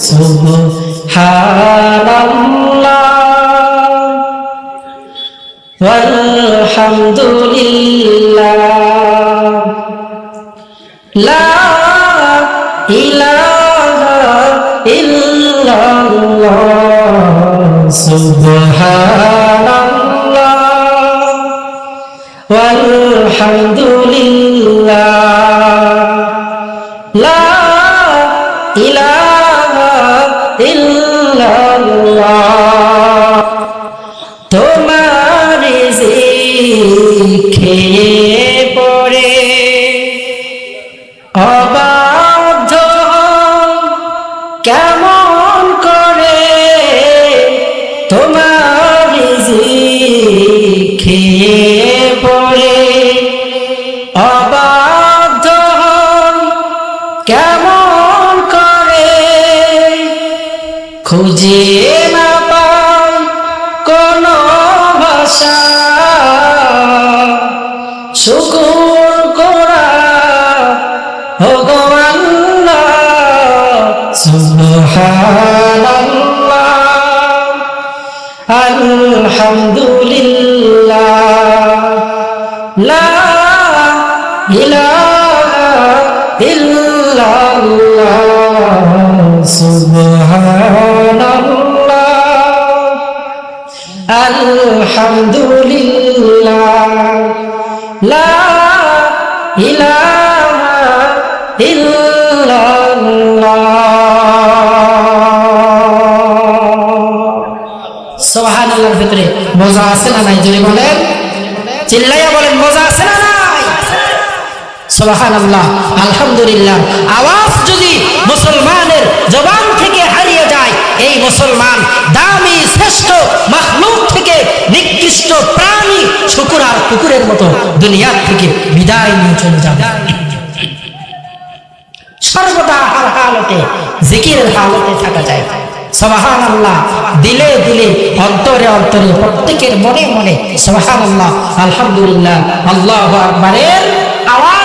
সুবহানাল্লাহ ওয়ালহামদুলিল্লাহ লা ইলাহা ইল্লাল্লাহ সুবহানাল্লাহ ওয়ালহামদুলিল্লাহ লা ইলাহা ইল্লাল্লাহ তোমার জিকিরে পড়ে অবাধ্য কেমন করে তোমার জিকিরে পড়ে অবাধ্য কেমন করে খুঁজে না পাই কোনো ভাষা শুকর করা ভগবান সুবহানাল্লাহ আলহামদুলিল্লাহ লা ইলাহা ইল্লাল্লাহ সুবহানাল্লাহ আলহামদুলিল্লাহ লা ইলাহা ইল্লাল্লাহ সুবহানাল্লাহর ভিতরে মজা আছে না নাই জোরে বলেন চিল্লাইয়া বলেন মজা আছে না নাই সুবহানাল্লাহ আলহামদুলিল্লাহ আওয়াজ যদি মুসলমানের জবান থেকে হারিয়ে যায় এই মুসলমান দামি শ্রেষ্ঠ মাখলুক থেকে নিকৃষ্ট প্রাণী শুকর আর কুকুরের মতো দুনিয়া থেকে বিদায় নিয়ে চলে যাবে সর্বদা হার হালতে জিকিরের হালতে থাকা যায় সুবহানাল্লাহ দিলে দিলে অন্তরে অন্তরে প্রত্যেকের মনে মনে সুবহানাল্লাহ আলহামদুলিল্লাহ আল্লাহু আকবারের আওয়াজ